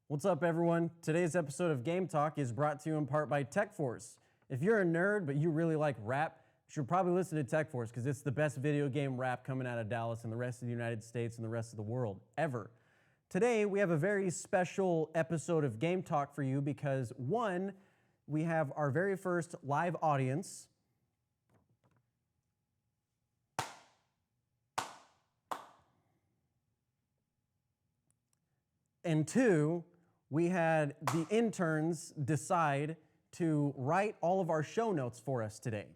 What's up, everyone? Today's episode of Game Talk is brought to you in part by TechForce. If you're a nerd but you really like rap, you should probably listen to TechForce because it's the best video game rap coming out of Dallas and the rest of the United States and the rest of the world ever. Today, we have a very special episode of Game Talk for you because, one, we have our very first live audience. And two, we had the interns decide to write all of our show notes for us today.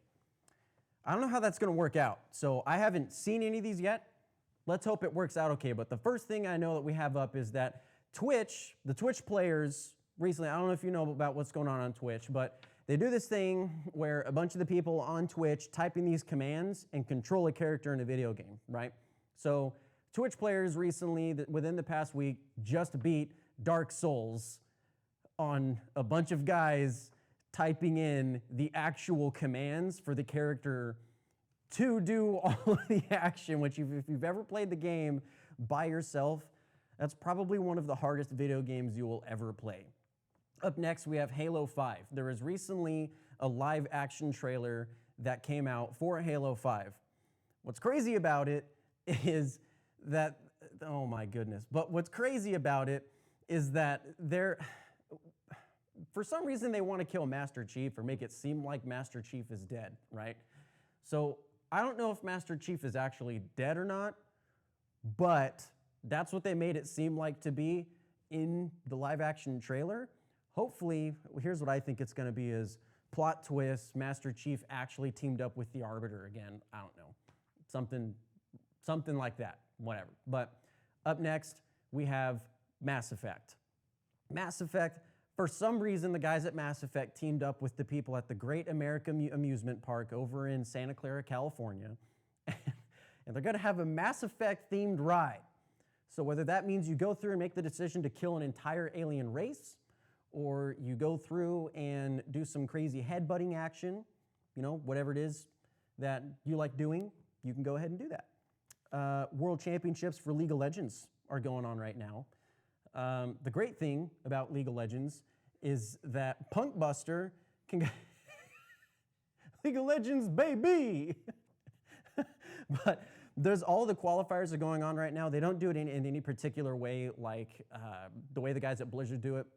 I don't know how that's going to work out, so I haven't seen any of these yet. Let's hope it works out okay, but the first thing I know that we have up is that the Twitch players recently, I don't know if you know about what's going on Twitch, but they do this thing where a bunch of the people on Twitch type in these commands and control a character in a video game, right? So Twitch players recently, within the past week, just beat Dark Souls on a bunch of guys typing in the actual commands for the character to do all of the action, which if you've ever played the game by yourself, that's probably one of the hardest video games you will ever play. Up next, we have Halo 5. There was recently a live action trailer that came out for Halo 5. What's crazy about it is that, oh my goodness, but what's crazy about it is that for some reason they want to kill Master Chief or make it seem like Master Chief is dead, right? So I don't know if Master Chief is actually dead or not, but that's what they made it seem like to be in the live action trailer. Hopefully, here's what I think it's going to be is plot twist, Master Chief actually teamed up with the Arbiter again. I don't know. Something like that, whatever. But up next, we have Mass Effect. Mass Effect, for some reason, the guys at Mass Effect teamed up with the people at the Great American Amusement Park over in Santa Clara, California, and they're going to have a Mass Effect themed ride. So whether that means you go through and make the decision to kill an entire alien race, or you go through and do some crazy headbutting action, whatever it is that you like doing, you can go ahead and do that. World Championships for League of Legends are going on right now. The great thing about League of Legends is that Punkbuster can go League of Legends, baby! But there's all the qualifiers are going on right now. They don't do it in any particular way like the way the guys at Blizzard do it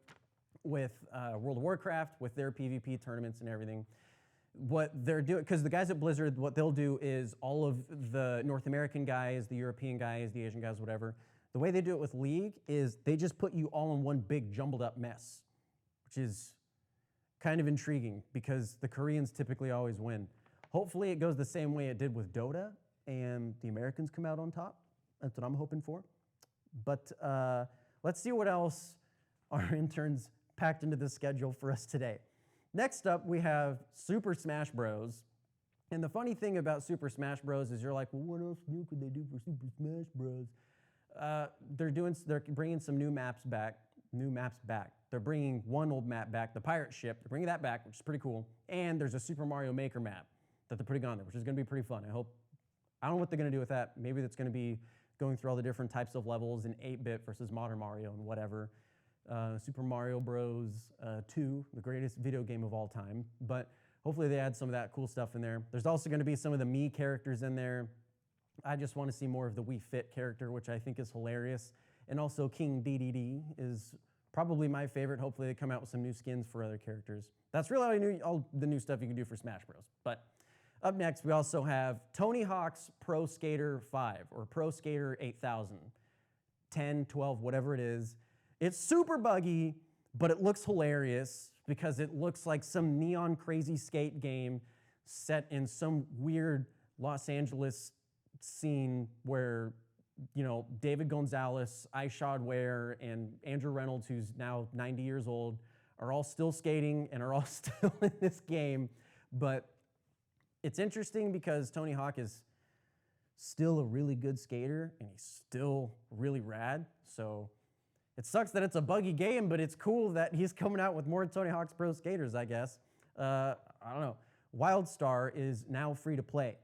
with World of Warcraft, with their PvP tournaments and everything. What they're doing, because the guys at Blizzard, what they'll do is all of the North American guys, the European guys, the Asian guys, whatever, the way they do it with League is they just put you all in one big jumbled up mess, which is kind of intriguing because the Koreans typically always win. Hopefully it goes the same way it did with Dota and the Americans come out on top. That's what I'm hoping for. But let's see what else our interns packed into the schedule for us today. Next up, we have Super Smash Bros. And the funny thing about Super Smash Bros. Is you're like, well, what else new could they do for Super Smash Bros.? They're bringing some new maps back. They're bringing one old map back, the pirate ship. They're bringing that back, which is pretty cool. And there's a Super Mario Maker map that they're putting on there, which is going to be pretty fun. I don't know what they're going to do with that. Maybe that's going to be going through all the different types of levels in 8-bit versus modern Mario and whatever. Super Mario Bros. 2, the greatest video game of all time. But hopefully they add some of that cool stuff in there. There's also going to be some of the Mii characters in there. I just want to see more of the Wii Fit character, which I think is hilarious. And also King DDD is probably my favorite. Hopefully they come out with some new skins for other characters. That's really all the new stuff you can do for Smash Bros. But up next, we also have Tony Hawk's Pro Skater 5 or Pro Skater 8000, 10, 12, whatever it is. It's super buggy, but it looks hilarious because it looks like some neon crazy skate game set in some weird Los Angeles scene where, David Gonzalez, Ishod Ware, and Andrew Reynolds, who's now 90 years old, are all still skating and are all still in this game. But it's interesting because Tony Hawk is still a really good skater and he's still really rad. So it sucks that it's a buggy game, but it's cool that he's coming out with more Tony Hawk's Pro Skaters, I guess. I don't know. WildStar is now free to play.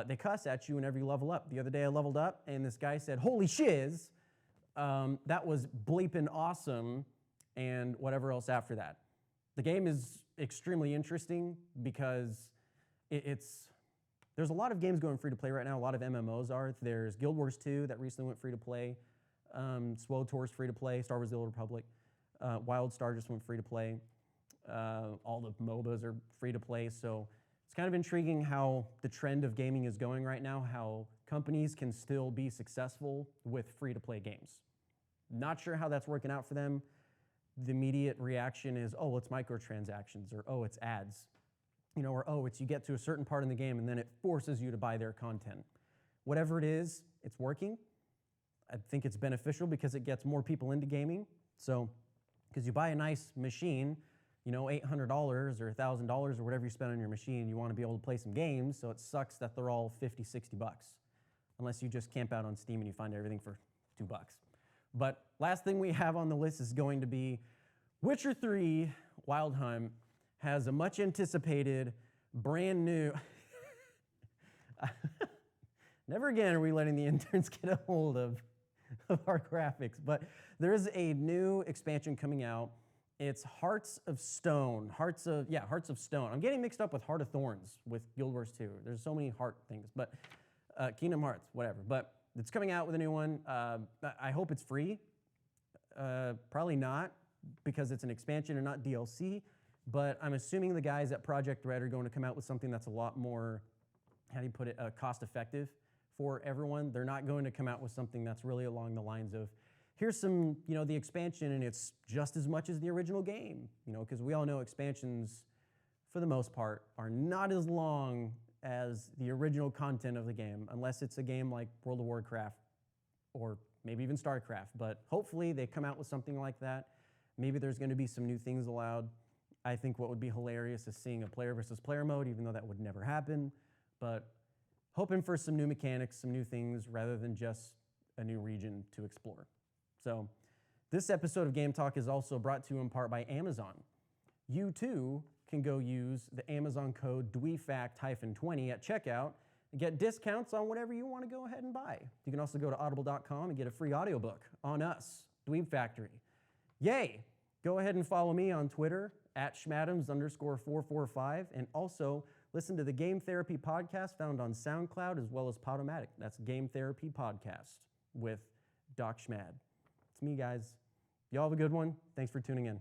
They cuss at you whenever you level up. The other day I leveled up and this guy said, "Holy shiz." That was bleeping awesome. and whatever else after that. The game is extremely interesting because there's a lot of games going free to play right now. A lot of MMOs are. There's Guild Wars 2 that recently went free to play. SWTOR's free to play. Star Wars: The Old Republic. WildStar just went free to play. All the MOBAs are free to play. So it's kind of intriguing how the trend of gaming is going right now, how companies can still be successful with free to play games. Not sure how that's working out for them. The immediate reaction is, oh, it's microtransactions, or oh, it's ads. Or oh, it's you get to a certain part in the game and then it forces you to buy their content. Whatever it is, it's working. I think it's beneficial because it gets more people into gaming. So, because you buy a nice machine, $800 or $1,000 or whatever you spend on your machine, you want to be able to play some games, so it sucks that they're all $50, $60. Unless you just camp out on Steam and you find everything for $2. But last thing we have on the list is going to be Witcher 3 Wild Hunt has a much anticipated, brand new, never again are we letting the interns get a hold of our graphics, but there is a new expansion coming out. It's Hearts of Stone. Hearts of Stone. I'm getting mixed up with Heart of Thorns with Guild Wars 2. There's so many heart things, but Kingdom Hearts, whatever. But it's coming out with a new one. I hope it's free. Probably not, because it's an expansion and not DLC. But I'm assuming the guys at Project Red are going to come out with something that's a lot more, how do you put it, cost-effective for everyone. They're not going to come out with something that's really along the lines of, here's some, the expansion, and it's just as much as the original game. Because we all know expansions, for the most part, are not as long as the original content of the game, unless it's a game like World of Warcraft or maybe even StarCraft. But hopefully they come out with something like that. Maybe there's going to be some new things allowed. I think what would be hilarious is seeing a player versus player mode, even though that would never happen. But hoping for some new mechanics, some new things, rather than just a new region to explore. So this episode of Game Talk is also brought to you in part by Amazon. You too can go use the Amazon code DWEFACT-20 at checkout and get discounts on whatever you want to go ahead and buy. You can also go to audible.com and get a free audiobook on us, Dweeb Factory. Yay! Go ahead and follow me on Twitter at schmadams_445, and also listen to the Game Therapy Podcast found on SoundCloud as well as Podomatic. That's Game Therapy Podcast with Doc Schmad. It's me, guys. Y'all have a good one. Thanks for tuning in.